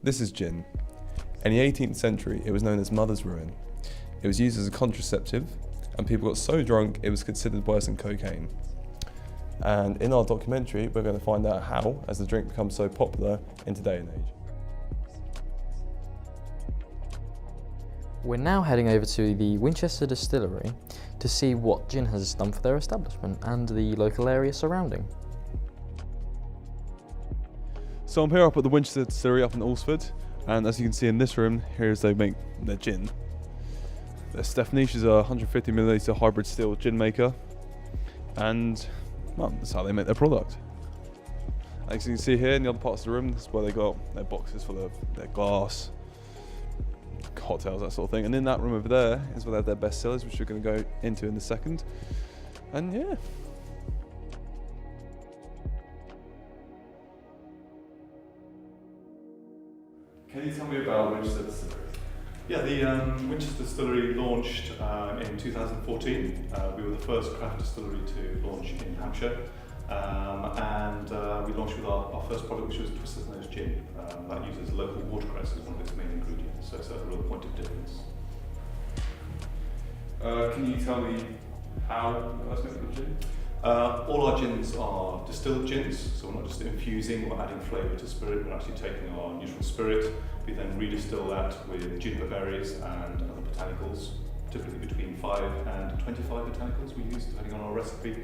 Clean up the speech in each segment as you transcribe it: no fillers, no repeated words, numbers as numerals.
This is gin. In the 18th century, it was known as mother's ruin. It was used as a contraceptive, and people got so drunk it was considered worse than cocaine. And in our documentary, we're going to find out how, as the drink becomes so popular in today and age. We're now heading over to the Winchester Distillery to see what gin has done for their establishment and the local area surrounding. So I'm here up at the Winchester Distillery up in Alresford, and as you can see in this room, here's they make their gin. Their Stephaniche is a 150ml hybrid still gin maker, and well, that's how they make their product. As you can see here in the other parts of the room, this is where they got their boxes full of their glass, cocktails, that sort of thing. And in that room over there is where they have their best sellers, which we're going to go into in a second. And yeah. Can you tell me about Winchester Distillery? Yeah, the Winchester Distillery launched in 2014. We were the first craft distillery to launch in Hampshire. And we launched with our first product, which was Twisted Nose Gin. That uses local watercress as one of its main ingredients, so it's a real point of difference. Can you tell me how that's made with gin? All our gins are distilled gins, so we're not just infusing or adding flavour to spirit, we're actually taking our neutral spirit. We then redistill that with juniper berries and other botanicals, typically between 5 and 25 botanicals we use, depending on our recipe.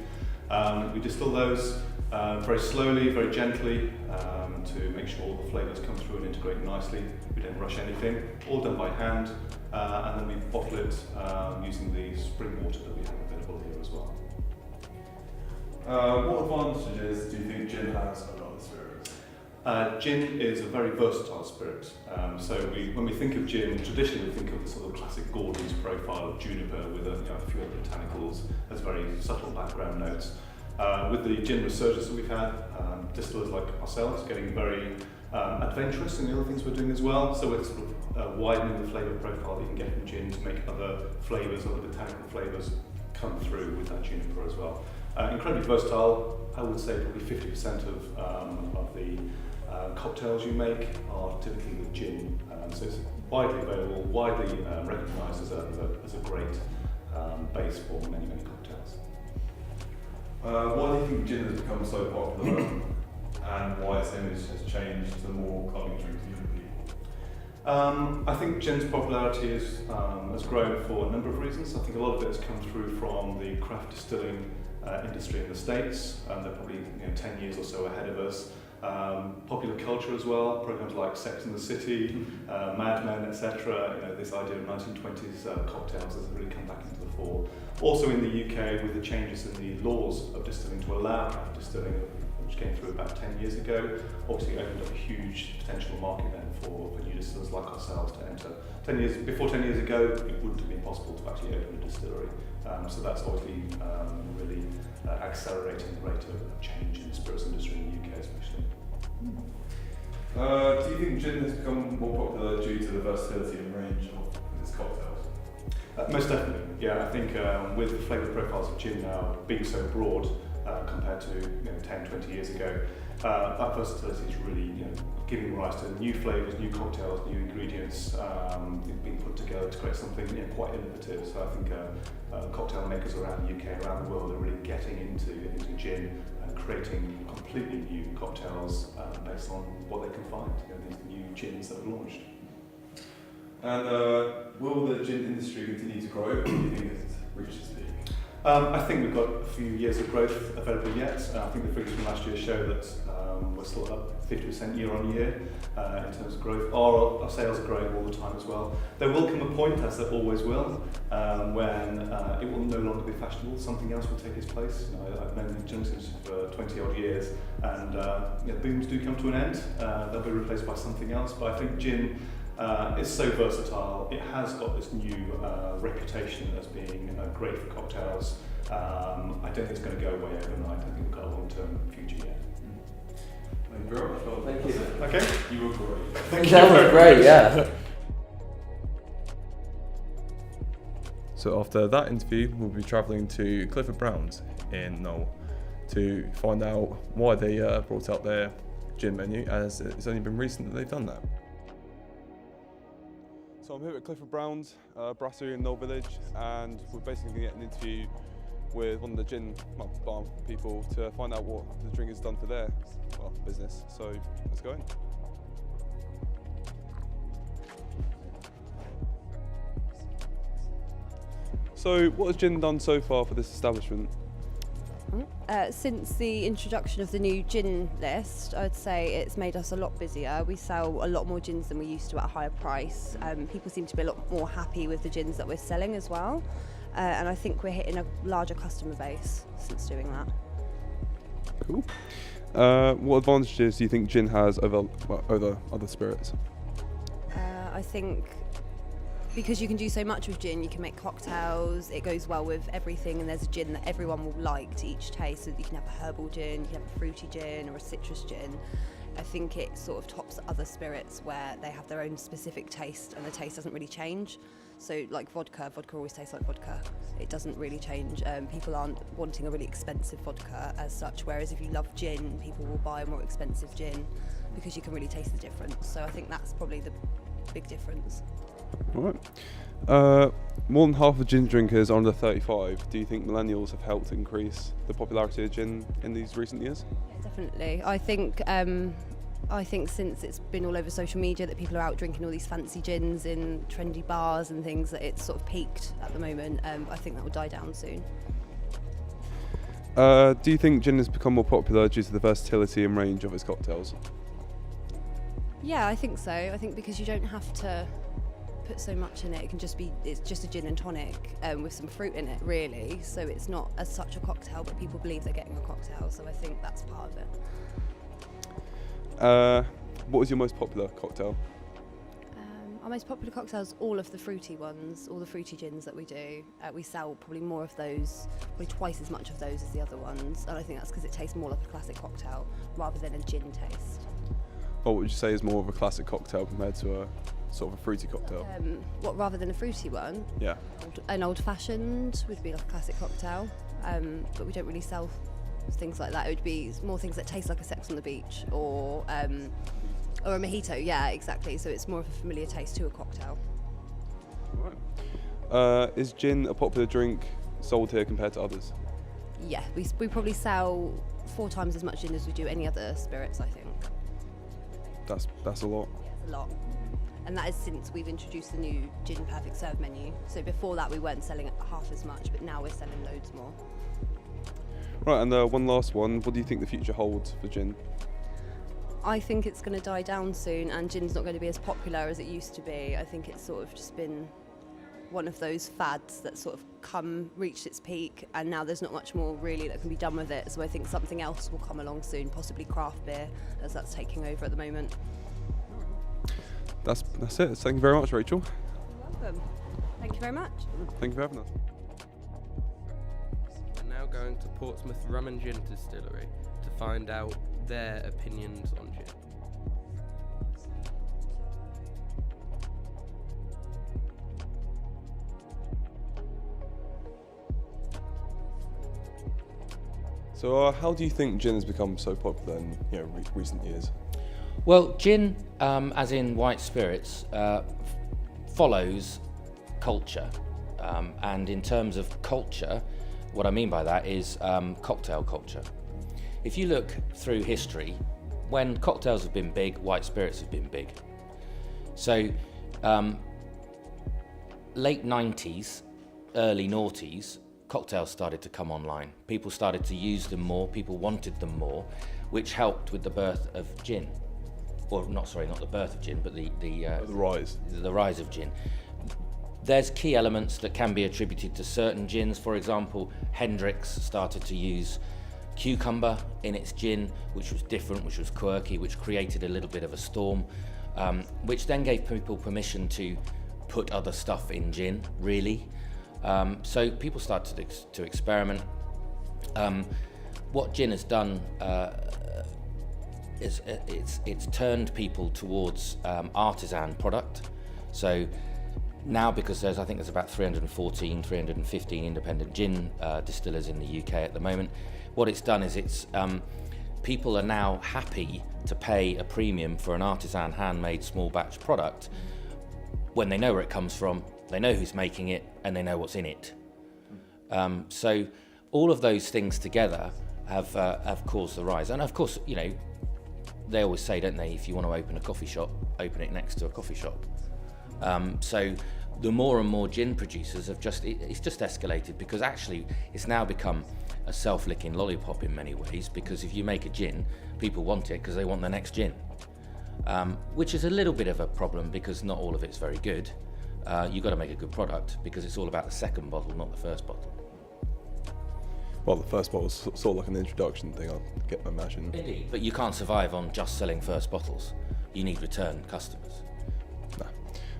We distill those very slowly, very gently, to make sure all the flavours come through and integrate nicely. We don't rush anything, all done by hand, and then we bottle it using the spring water that we have available here as well. What advantages do you think gin has over other spirits? Gin is a very versatile spirit. So when we think of gin, traditionally we think of the sort of classic Gordon's profile of juniper with a few other botanicals as very subtle background notes. With the gin resurgence that we've had, distillers like ourselves getting very adventurous in the other things we're doing as well. So we're sort of widening the flavour profile that you can get from gin to make other flavours, other botanical flavours come through with that juniper as well. Incredibly versatile. I would say probably 50% of the cocktails you make are typically with gin. So it's widely available, widely recognised as a great base for many, many cocktails. Why do you think gin has become so popular and why its image has changed to more clubbing drinks for young people? I think gin's popularity has grown for a number of reasons. I think a lot of it has come through from the craft distilling industry in the States. They're probably 10 years or so ahead of us. Popular culture as well, programs like Sex and the City, Mad Men, etc. This idea of 1920s cocktails has really come back into the fore. Also in the UK, with the changes in the laws of distilling to allow craft distilling, which came through about 10 years ago, obviously opened up a huge potential market then for new distillers like ourselves to enter. 10 years ago, it wouldn't have been possible to actually open a distillery. So that's obviously really accelerating the rate of change in the spirits industry in the UK especially. Do you think gin has become more popular due to the versatility and range of its cocktails? Most definitely, yeah. I think with the flavour profiles of gin now being so broad compared to 10, 20 years ago, that versatility is really giving rise to new flavours, new cocktails, new ingredients being put together to create something quite innovative. So I think cocktail makers around the UK, around the world, are really getting into gin and creating completely new cocktails based on what they can find, these new gins that have launched. And will the gin industry continue to grow, or do you think it's reached its peak? I think we've got a few years of growth available yet. I think the figures from last year show that we're still up 50% year on year in terms of growth. Our sales are growing all the time as well. There will come a point, as there always will, when it will no longer be fashionable. Something else will take its place. I've known gin for 20 odd years, and booms do come to an end. They'll be replaced by something else. But I think gin is so versatile. It has got this new reputation as being great for cocktails. I don't think it's going to go away overnight. I think we've got a long-term future yet. Thank you very much. Well, Thank you. Okay. You were great. Thank you. That was great, yeah. So after that interview, we'll be travelling to Clifford Brown's in Knoll to find out why they brought out their gin menu, as it's only been recent that they've done that. So I'm here at Clifford Brown's brasserie in Knoll Village, and we're basically going to get an interview with one of the gin bar people to find out what the drink has done for their business. So let's go in. So what has gin done so far for this establishment? Since the introduction of the new gin list, I'd say it's made us a lot busier. We sell a lot more gins than we used to at a higher price. People seem to be a lot more happy with the gins that we're selling as well. And I think we're hitting a larger customer base since doing that. Cool. What advantages do you think gin has over other spirits? I think because you can do so much with gin, you can make cocktails, it goes well with everything, and there's a gin that everyone will like to each taste. So you can have a herbal gin, you can have a fruity gin or a citrus gin. I think it sort of tops other spirits where they have their own specific taste and the taste doesn't really change. So like vodka always tastes like vodka. It doesn't really change. People aren't wanting a really expensive vodka as such, whereas if you love gin, people will buy a more expensive gin because you can really taste the difference. So I think that's probably the big difference. All right. More than half of gin drinkers are under 35. Do you think millennials have helped increase the popularity of gin in these recent years? Yeah, definitely. I think since it's been all over social media that people are out drinking all these fancy gins in trendy bars and things, that it's sort of peaked at the moment. I think that will die down soon. Do you think gin has become more popular due to the versatility and range of its cocktails? Yeah, I think so. I think because you don't have to put so much in it. It's just a gin and tonic with some fruit in it, really. So it's not as such a cocktail, but people believe they're getting a cocktail. So I think that's part of it. What was your most popular cocktail? Our most popular cocktails, all of the fruity ones, all the fruity gins that we do. We sell probably more of those, probably twice as much of those as the other ones. And I think that's because it tastes more like a classic cocktail rather than a gin taste. What would you say is more of a classic cocktail compared to a sort of a fruity cocktail? Rather than a fruity one? Yeah. An old-fashioned would be like a classic cocktail, but we don't really sell things like that. It would be more things that taste like a Sex on the Beach or a mojito. Yeah, exactly. So it's more of a familiar taste to a cocktail. Right. Is gin a popular drink sold here compared to others? Yeah, we probably sell 4 times as much gin as we do any other spirits, I think. That's a lot. Yeah, it's a lot. And that is since we've introduced the new Gin Perfect Serve menu. So before that we weren't selling half as much, but now we're selling loads more. Right, and one last one. What do you think the future holds for gin? I think it's going to die down soon, and gin's not going to be as popular as it used to be. I think it's sort of just been one of those fads that sort of reached its peak, and now there's not much more really that can be done with it. So I think something else will come along soon, possibly craft beer, as that's taking over at the moment. That's it. Thank you very much, Rachel. You're welcome. Thank you very much. Thank you for having us. We're now going to Portsmouth Rum and Gin Distillery to find out their opinions on gin. So, how do you think gin has become so popular in recent years? Well, gin, as in white spirits, follows culture. And in terms of culture, what I mean by that is cocktail culture. If you look through history, when cocktails have been big, white spirits have been big. So, late 90s, early noughties, cocktails started to come online. People started to use them more, people wanted them more, which helped with the birth of gin. Or not the birth of gin, but the rise. The rise of gin. There's key elements that can be attributed to certain gins. For example, Hendrick's started to use cucumber in its gin, which was different, which was quirky, which created a little bit of a storm, which then gave people permission to put other stuff in gin, really. So people started to experiment. What gin has done is it's turned people towards artisan product. So now, because I think there's about 315 independent gin distillers in the UK at the moment, what it's done is people are now happy to pay a premium for an artisan handmade small batch product when they know where it comes from, they know who's making it, and they know what's in it. So all of those things together have caused the rise. And of course, you know, they always say, don't they, if you want to open a coffee shop, open it next to a coffee shop. So the more and more gin producers have it's just escalated, because actually it's now become a self-licking lollipop in many ways, because if you make a gin, people want it because they want the next gin, which is a little bit of a problem because not all of it's very good. You've got to make a good product because it's all about the second bottle, not the first bottle. Well, the first bottle's sort of like an introduction thing, I imagine. Indeed. But you can't survive on just selling first bottles. You need return customers. Nah.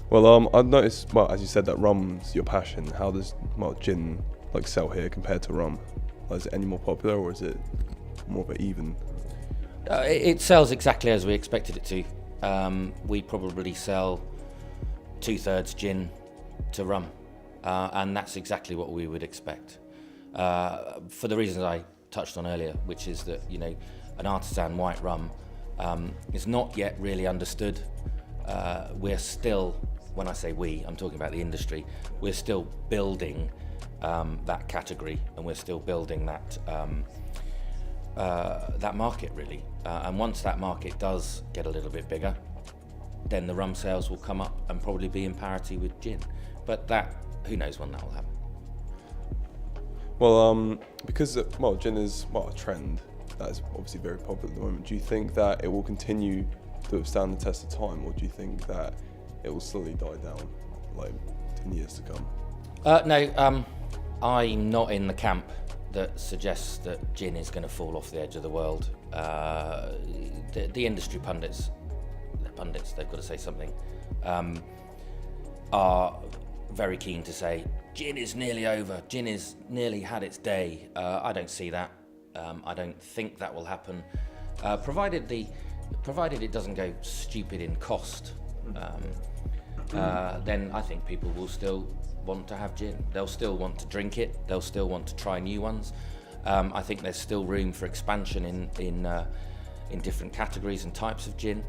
Well, I've noticed, well, as you said, that rum's your passion. How does gin like sell here compared to rum? Is it any more popular, or is it more of an even? It sells exactly as we expected it to. We probably sell 2/3 gin to rum, and that's exactly what we would expect. For the reasons I touched on earlier, which is that, you know, an artisan white rum is not yet really understood. We're still, when I say we, I'm talking about the industry, we're still building that category, and we're still building that market really. And once that market does get a little bit bigger, then the rum sales will come up and probably be in parity with gin. But that, who knows when that will happen. Well, because gin is a trend that is obviously very popular at the moment. Do you think that it will continue to withstand the test of time, or do you think that it will slowly die down, like 10 years to come? No, I'm not in the camp that suggests that gin is going to fall off the edge of the world. The industry pundits, they've got to say something, are very keen to say gin is nearly over, gin is nearly had its day. I don't see that. I don't think that will happen, provided it doesn't go stupid in cost. Then I think people will still want to have gin. They'll still want to drink it. They'll still want to try new ones. I think there's still room for expansion in different categories and types of gin.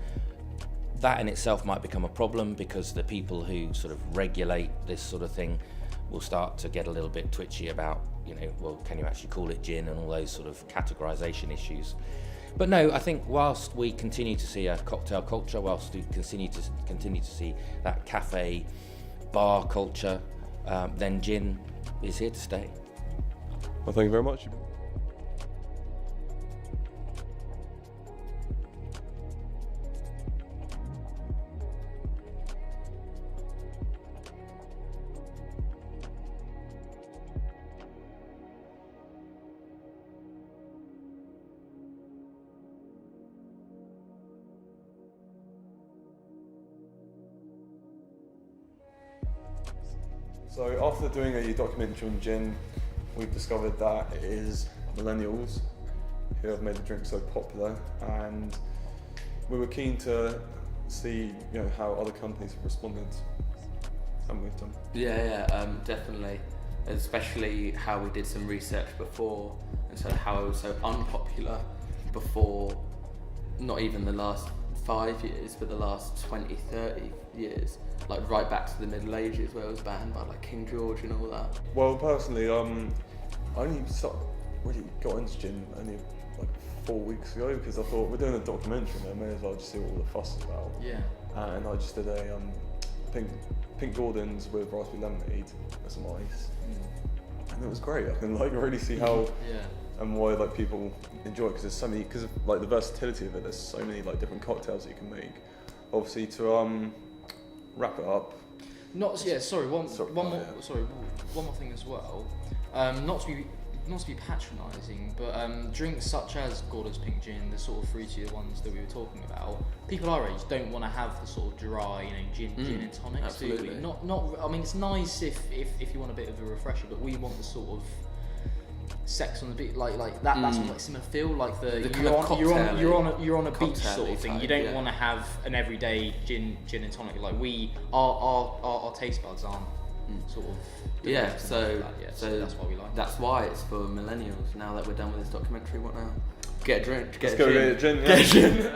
That in itself might become a problem, because the people who sort of regulate this sort of thing will start to get a little bit twitchy about, you know, well, can you actually call it gin, and all those sort of categorization issues. But no, I think whilst we continue to see a cocktail culture, whilst we continue to see that cafe bar culture, then gin is here to stay. Well, thank you very much. So after doing a documentary on gin, we've discovered that it is millennials who have made the drink so popular, and we were keen to see, you know, how other companies have responded. Haven't we, Tom? Yeah, definitely. Especially how we did some research before, and so how it was so unpopular before, not even the last 5 years, but the last 20, 30 years, like right back to the Middle Ages, where it was banned by like King George and all that. Well, personally, I only really got into gin only like 4 weeks ago, because I thought, we're doing a documentary now, may as well just see what all the fuss is about. Yeah. And I just did a pink Gordon's with raspberry lemonade with some ice, and it was great. I can like really see how and why like people enjoy it, because there's so many, because of like the versatility of it. There's so many like different cocktails that you can make. Obviously, to wrap it up. One more thing as well. Not to be patronising, but drinks such as Gordon's Pink Gin, the sort of fruitier ones that we were talking about, people our age don't want to have the sort of dry, you know, gin and tonics. Absolutely. Do we? Not. I mean, it's nice if you want a bit of a refresher, but we want the sort of sex on the beach, like that. That's what like similar feel, like you're on a beach sort of thing. You don't want to have an everyday gin and tonic. Like our taste buds aren't sort of so that's why we like that's it. why it's for millennials. Now that we're done with this documentary, what now? Get a drink. Let's go get a gin. Get a gin.